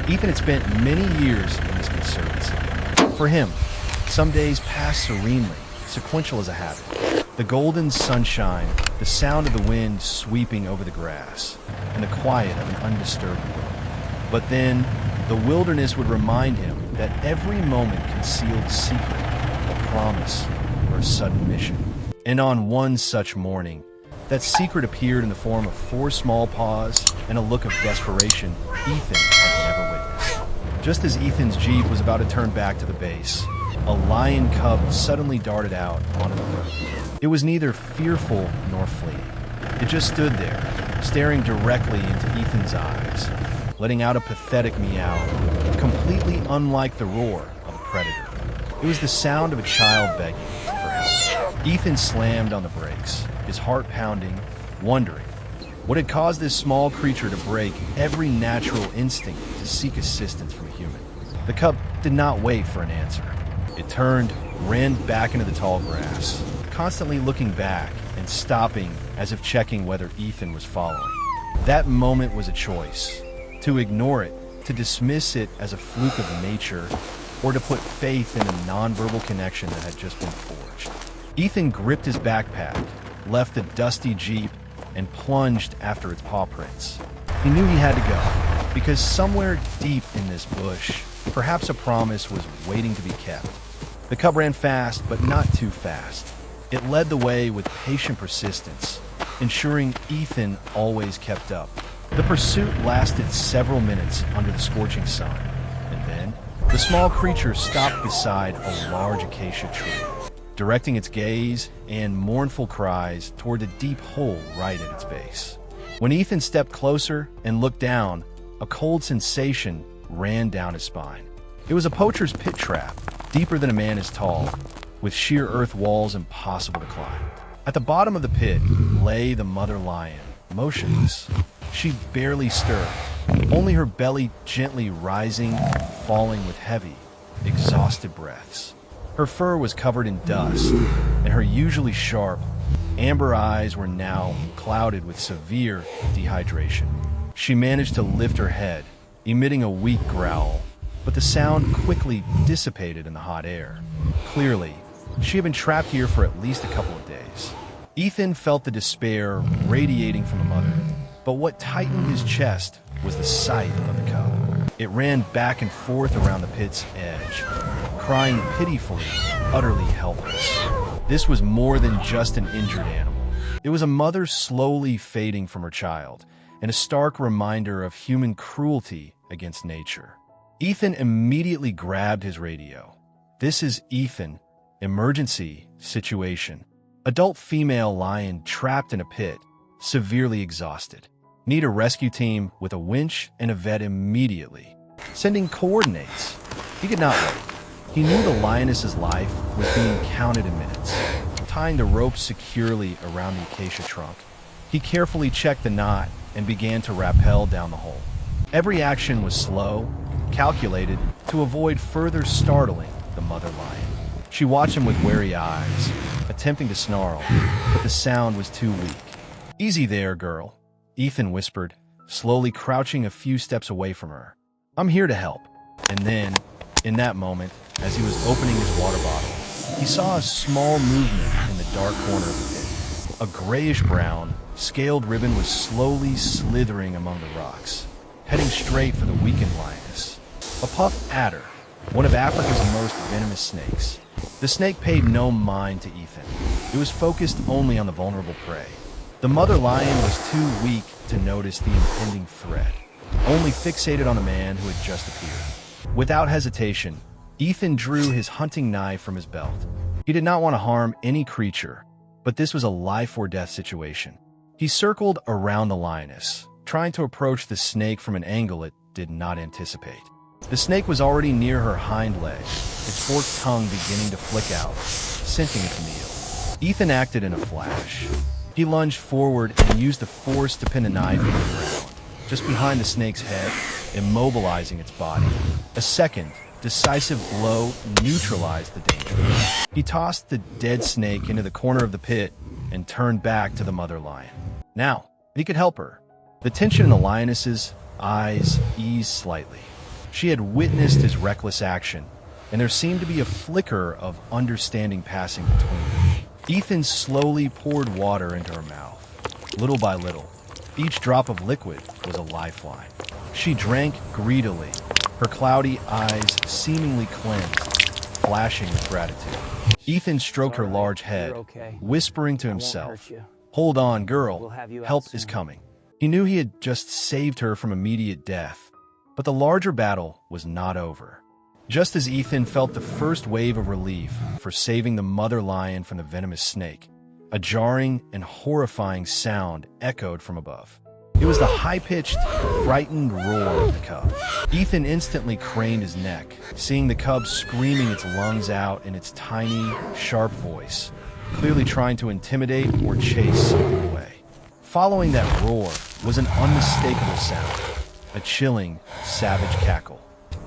Ethan had spent many years in this conservancy. For him, some days passed serenely, sequential as a habit. The golden sunshine, the sound of the wind sweeping over the grass, and the quiet of an undisturbed world. But then, the wilderness would remind him that every moment concealed a secret, a promise, or a sudden mission. And on one such morning, that secret appeared in the form of 4 small paws and a look of desperation Ethan had never witnessed. Just as Ethan's jeep was about to turn back to the base, a lion cub suddenly darted out onto the road. It was neither fearful nor fleeing. It just stood there, staring directly into Ethan's eyes, letting out a pathetic meow, completely unlike the roar of a predator. It was the sound of a child begging for help. Ethan slammed on the brakes, his heart pounding, wondering what had caused this small creature to break every natural instinct to seek assistance from a human. The cub did not wait for an answer. It turned, ran back into the tall grass, constantly looking back and stopping as if checking whether Ethan was following. That moment was a choice: to ignore it, to dismiss it as a fluke of nature, or to put faith in a nonverbal connection that had just been forged. Ethan gripped his backpack, left the dusty jeep, and plunged after its paw prints. He knew he had to go, because somewhere deep in this bush, perhaps a promise was waiting to be kept. The cub ran fast, but not too fast. It led the way with patient persistence, ensuring Ethan always kept up. The pursuit lasted several minutes under the scorching sun, and then the small creature stopped beside a large acacia tree, directing its gaze and mournful cries toward a deep hole right at its base. When Ethan stepped closer and looked down, a cold sensation ran down his spine. It was a poacher's pit trap, deeper than a man is tall, with sheer earth walls impossible to climb. At the bottom of the pit lay the mother lion, motionless. She barely stirred, only her belly gently rising and falling with heavy, exhausted breaths. Her fur was covered in dust, and her usually sharp, amber eyes were now clouded with severe dehydration. She managed to lift her head, emitting a weak growl, but the sound quickly dissipated in the hot air. Clearly, she had been trapped here for at least a couple of days. Ethan felt the despair radiating from the mother, but what tightened his chest was the sight of the cub. It ran back and forth around the pit's edge, crying pitifully, utterly helpless. This was more than just an injured animal. It was a mother slowly fading from her child, and a stark reminder of human cruelty against nature. Ethan immediately grabbed his radio. "This is Ethan. Emergency situation. Adult female lion trapped in a pit, severely exhausted. Need a rescue team with a winch and a vet immediately. Sending coordinates." He could not wait. He knew the lioness's life was being counted in minutes. Tying the rope securely around the acacia trunk, he carefully checked the knot and began to rappel down the hole. Every action was slow, calculated to avoid further startling the mother lion. She watched him with wary eyes, attempting to snarl, but the sound was too weak. "Easy there, girl," Ethan whispered, slowly crouching a few steps away from her. "I'm here to help." And then, in that moment, as he was opening his water bottle, he saw a small movement in the dark corner of the pit. A grayish-brown, scaled ribbon was slowly slithering among the rocks, heading straight for the weakened lioness. A puff adder, one of Africa's most venomous snakes. The snake paid no mind to Ethan. It was focused only on the vulnerable prey. The mother lion was too weak to notice the impending threat, only fixated on the man who had just appeared. Without hesitation, Ethan drew his hunting knife from his belt. He did not want to harm any creature, but this was a life-or-death situation. He circled around the lioness, trying to approach the snake from an angle it did not anticipate. The snake was already near her hind leg, its forked tongue beginning to flick out, scenting its meal. Ethan acted in a flash. He lunged forward and used the force to pin the knife into the ground, just behind the snake's head, immobilizing its body. A second, decisive blow neutralized the danger. He tossed the dead snake into the corner of the pit and turned back to the mother lion. Now, he could help her. The tension in the lioness's eyes eased slightly. She had witnessed his reckless action, and there seemed to be a flicker of understanding passing between them. Ethan slowly poured water into her mouth. Little by little, each drop of liquid was a lifeline. She drank greedily, her cloudy eyes seemingly cleansed, flashing with gratitude. Ethan stroked her large head, whispering to himself, "Hold on, girl, help is coming." He knew he had just saved her from immediate death, but the larger battle was not over. Just as Ethan felt the first wave of relief for saving the mother lion from the venomous snake, a jarring and horrifying sound echoed from above. It was the high-pitched, frightened roar of the cub. Ethan instantly craned his neck, seeing the cub screaming its lungs out in its tiny, sharp voice, clearly trying to intimidate or chase something away. Following that roar was an unmistakable sound, a chilling, savage cackle.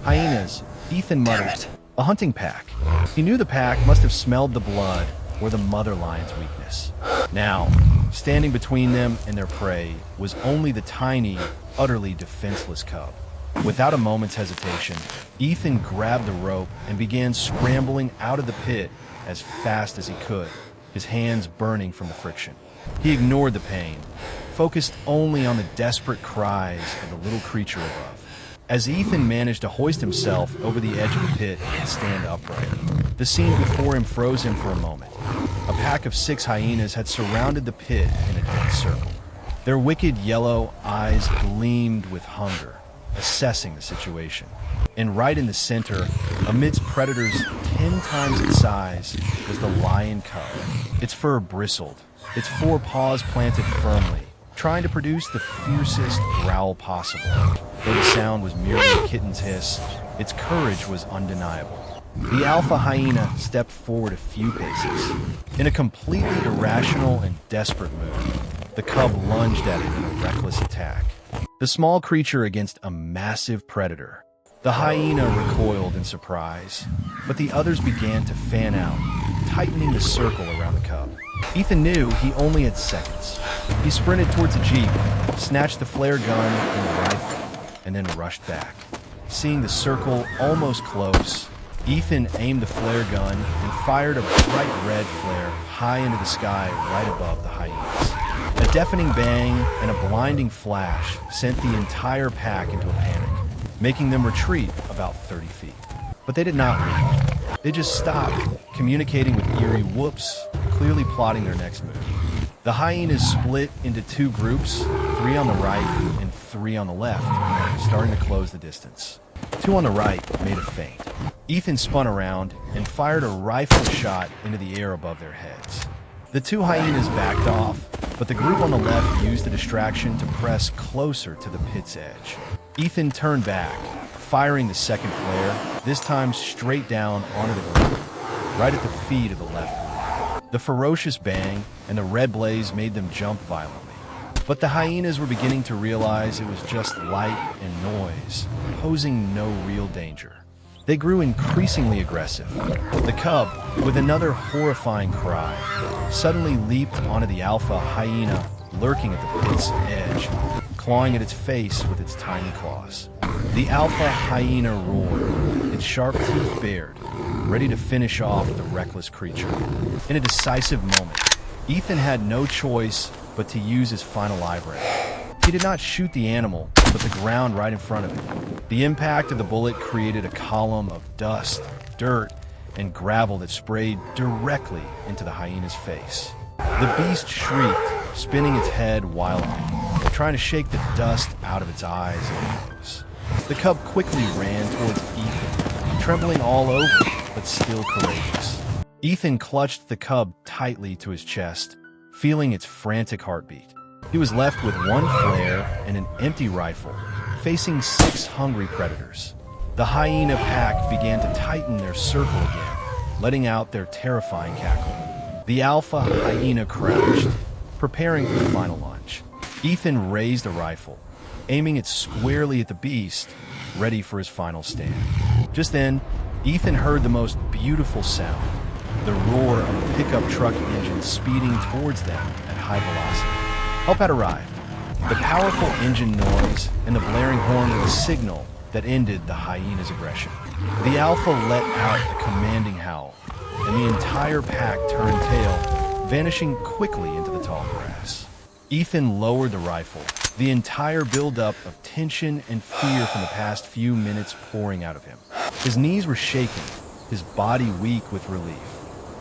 Hyenas, Ethan muttered. A hunting pack. He knew the pack must have smelled the blood or the mother lion's weakness. Now, standing between them and their prey was only the tiny, utterly defenseless cub. Without a moment's hesitation, Ethan grabbed the rope and began scrambling out of the pit as fast as he could, his hands burning from the friction. He ignored the pain, focused only on the desperate cries of the little creature above. As Ethan managed to hoist himself over the edge of the pit and stand upright, the scene before him froze him for a moment. A pack of 6 hyenas had surrounded the pit in a dense circle. Their wicked yellow eyes gleamed with hunger, assessing the situation. And right in the center, amidst predators 10 times its size, was the lion cub. Its fur bristled, its 4 paws planted firmly, trying to produce the fiercest growl possible. Though the sound was merely a kitten's hiss, its courage was undeniable. The alpha hyena stepped forward a few paces. In a completely irrational and desperate move, the cub lunged at it in a reckless attack. The small creature against a massive predator. The hyena recoiled in surprise, but the others began to fan out, tightening the circle around the cub. Ethan knew he only had seconds. He sprinted towards the jeep, snatched the flare gun and the rifle, and then rushed back. Seeing the circle almost close, Ethan aimed the flare gun and fired a bright red flare high into the sky right above the hyenas. A deafening bang and a blinding flash sent the entire pack into a panic, making them retreat about 30 feet. But they did not leave. They just stopped, communicating with eerie whoops, clearly plotting their next move. The hyenas split into 2 groups, 3 on the right and 3 on the left, starting to close the distance. 2 on the right made a feint. Ethan spun around and fired a rifle shot into the air above their heads. The 2 hyenas backed off, but the group on the left used the distraction to press closer to the pit's edge. Ethan turned back, firing the second flare, this time straight down onto the group, right at the feet of the left group. The ferocious bang and the red blaze made them jump violently. But the hyenas were beginning to realize it was just light and noise, posing no real danger. They grew increasingly aggressive. The cub, with another horrifying cry, suddenly leaped onto the alpha hyena lurking at the pit's edge, clawing at its face with its tiny claws. The alpha hyena roared, its sharp teeth bared, ready to finish off the reckless creature. In a decisive moment, Ethan had no choice but to use his final eyebrow. He did not shoot the animal, but the ground right in front of him. The impact of the bullet created a column of dust, dirt, and gravel that sprayed directly into the hyena's face. The beast shrieked, spinning its head wildly, trying to shake the dust out of its eyes and nose. The cub quickly ran towards Ethan, trembling all over, but still courageous. Ethan clutched the cub tightly to his chest, feeling its frantic heartbeat. He was left with 1 flare and an empty rifle, facing 6 hungry predators. The hyena pack began to tighten their circle again, letting out their terrifying cackle. The alpha hyena crouched, preparing for the final lunge. Ethan raised a rifle, aiming it squarely at the beast, ready for his final stand. Just then, Ethan heard the most beautiful sound, the roar of a pickup truck engine speeding towards them at high velocity. Help had arrived. The powerful engine noise and the blaring horn were the signal that ended the hyena's aggression. The alpha let out a commanding howl, and the entire pack turned tail, vanishing quickly into the tall grass. Ethan lowered the rifle, the entire buildup of tension and fear from the past few minutes pouring out of him. His knees were shaking, his body weak with relief.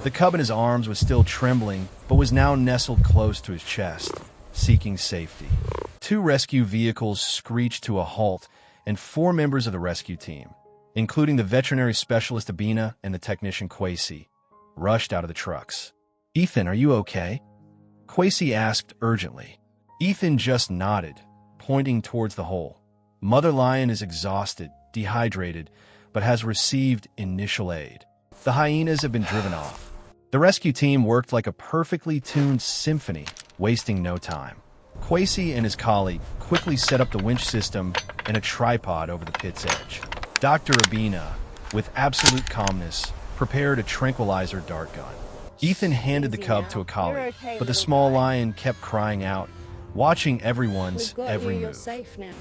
The cub in his arms was still trembling, but was now nestled close to his chest, seeking safety. 2 rescue vehicles screeched to a halt, and 4 members of the rescue team, including the veterinary specialist Abina and the technician Kwesi, rushed out of the trucks. "Ethan, are you okay?" Kwesi asked urgently. Ethan just nodded, pointing towards the hole. Mother lion is exhausted, dehydrated, but has received initial aid. The hyenas have been driven off. The rescue team worked like a perfectly tuned symphony, wasting no time. Kwesi and his colleague quickly set up the winch system and a tripod over the pit's edge. Dr. Abina, with absolute calmness, prepared a tranquilizer dart gun. Ethan handed the cub to a colleague, but the small lion kept crying out, watching everyone's every move.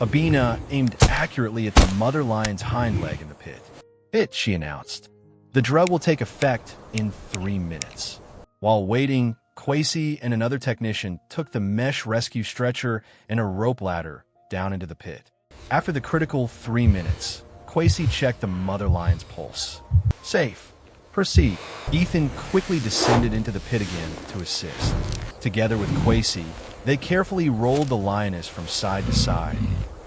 Abina aimed accurately at the mother lion's hind leg in the pit. "It," she announced. "The drug will take effect in 3 minutes." While waiting, Kwesi and another technician took the mesh rescue stretcher and a rope ladder down into the pit. After the critical 3 minutes, Kwesi checked the mother lion's pulse. "Safe. Proceed." Ethan quickly descended into the pit again to assist. Together with Kwesi, they carefully rolled the lioness from side to side,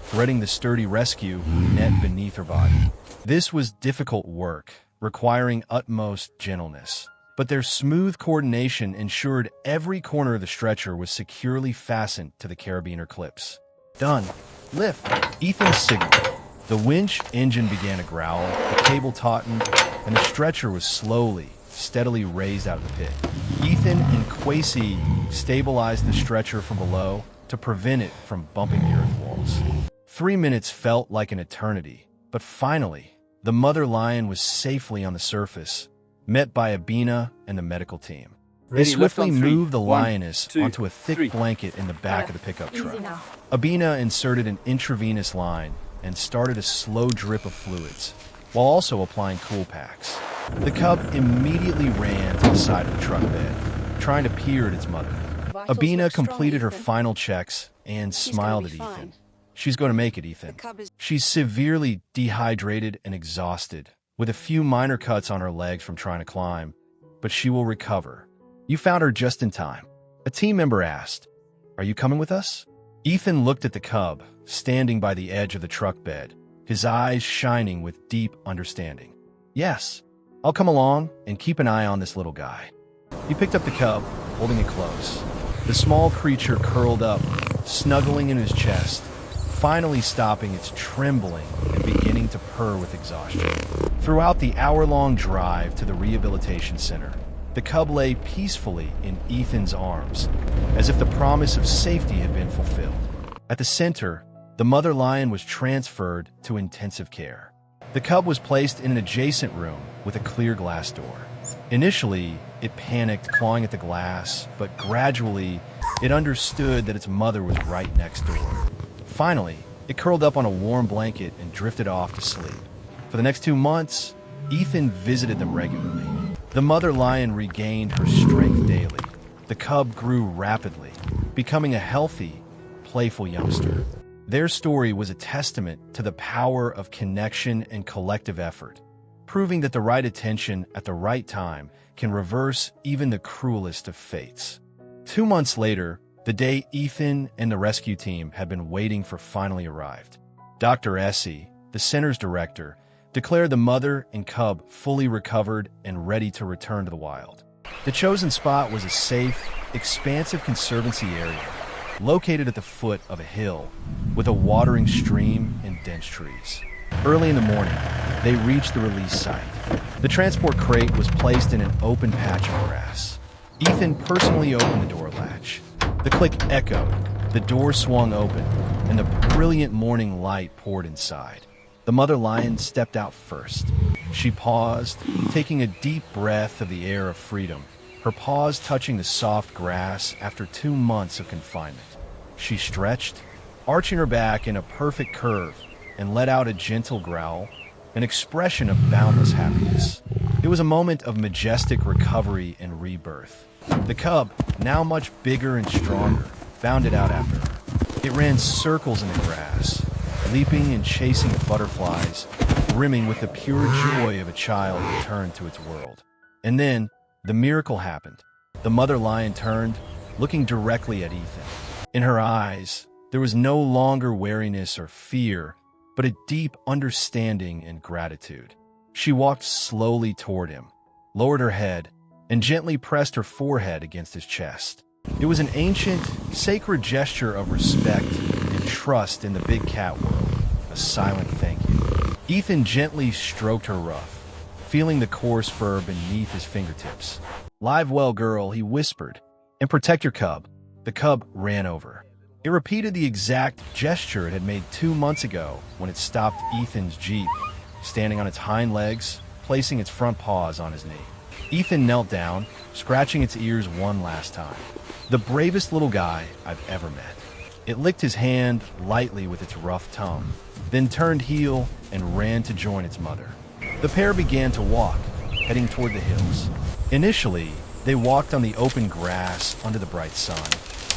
threading the sturdy rescue net beneath her body. This was difficult work, requiring utmost gentleness, but their smooth coordination ensured every corner of the stretcher was securely fastened to the carabiner clips. "Done. Lift." Ethan signaled. The winch engine began to growl, the cable tautened, and the stretcher was slowly, steadily raised out of the pit. Ethan and Kwesi stabilized the stretcher from below to prevent it from bumping the earth walls. 3 minutes felt like an eternity, but finally, the mother lion was safely on the surface, met by Abina and the medical team. They swiftly moved the lioness onto a thick blanket in the back of the pickup truck. Abina inserted an intravenous line and started a slow drip of fluids, while also applying cool packs. The cub immediately ran to the side of the truck bed, trying to peer at its mother. Abina completed her final checks and smiled at Ethan. "She's going to make it, Ethan. She's severely dehydrated and exhausted, with a few minor cuts on her legs from trying to climb, but she will recover. You found her just in time." A team member asked, "Are you coming with us?" Ethan looked at the cub, standing by the edge of the truck bed, his eyes shining with deep understanding. "Yes, I'll come along and keep an eye on this little guy." He picked up the cub, holding it close. The small creature curled up, snuggling in his chest, finally stopping its trembling and beginning to purr with exhaustion. Throughout the hour-long drive to the rehabilitation center, the cub lay peacefully in Ethan's arms, as if the promise of safety had been fulfilled. At the center, the mother lion was transferred to intensive care. The cub was placed in an adjacent room with a clear glass door. Initially, it panicked, clawing at the glass, but gradually, it understood that its mother was right next door. Finally, it curled up on a warm blanket and drifted off to sleep. For the next 2 months, Ethan visited them regularly. The mother lion regained her strength daily. The cub grew rapidly, becoming a healthy, playful youngster. Their story was a testament to the power of connection and collective effort, proving that the right attention at the right time can reverse even the cruelest of fates. 2 months later, the day Ethan and the rescue team had been waiting for finally arrived. Dr. Essie, the center's director, declared the mother and cub fully recovered and ready to return to the wild. The chosen spot was a safe, expansive conservancy area located at the foot of a hill with a watering stream and dense trees. Early in the morning, they reached the release site. The transport crate was placed in an open patch of grass. Ethan personally opened the door latch. The click echoed, the door swung open, and the brilliant morning light poured inside. The mother lion stepped out first. She paused, taking a deep breath of the air of freedom, her paws touching the soft grass after 2 months of confinement. She stretched, arching her back in a perfect curve, and let out a gentle growl, an expression of boundless happiness. It was a moment of majestic recovery and rebirth. The cub, now much bigger and stronger, bounded out after her. It ran circles in the grass, leaping and chasing butterflies, brimming with the pure joy of a child returned to its world. And then, the miracle happened. The mother lion turned, looking directly at Ethan. In her eyes, there was no longer wariness or fear, but a deep understanding and gratitude. She walked slowly toward him, lowered her head, and gently pressed her forehead against his chest. It was an ancient, sacred gesture of respect and trust in the big cat world, a silent thank you. Ethan gently stroked her ruff, feeling the coarse fur beneath his fingertips. "Live well, girl," he whispered, "and protect your cub." The cub ran over. It repeated the exact gesture it had made 2 months ago when it stopped Ethan's Jeep, standing on its hind legs, placing its front paws on his knee. Ethan knelt down, scratching its ears one last time. The bravest little guy I've ever met. It licked his hand lightly with its rough tongue, then turned heel and ran to join its mother. The pair began to walk, heading toward the hills. Initially, they walked on the open grass under the bright sun,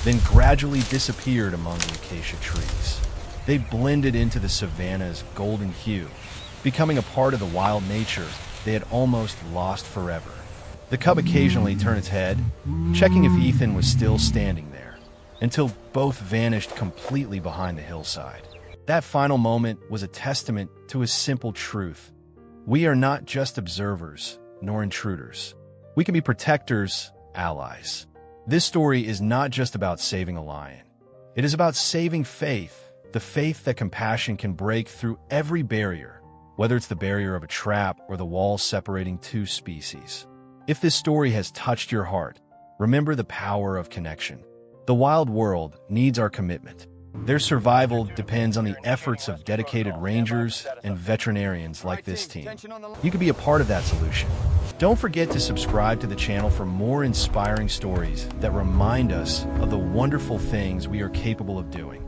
then gradually disappeared among the acacia trees. They blended into the savanna's golden hue, becoming a part of the wild nature they had almost lost forever. The cub occasionally turned its head, checking if Ethan was still standing there, until both vanished completely behind the hillside. That final moment was a testament to a simple truth. We are not just observers, nor intruders. We can be protectors, allies. This story is not just about saving a lion. It is about saving faith, the faith that compassion can break through every barrier, whether it's the barrier of a trap or the wall separating two species. If this story has touched your heart, remember the power of connection. The wild world needs our commitment. Their survival depends on the efforts of dedicated rangers and veterinarians like this team. You could be a part of that solution. Don't forget to subscribe to the channel for more inspiring stories that remind us of the wonderful things we are capable of doing.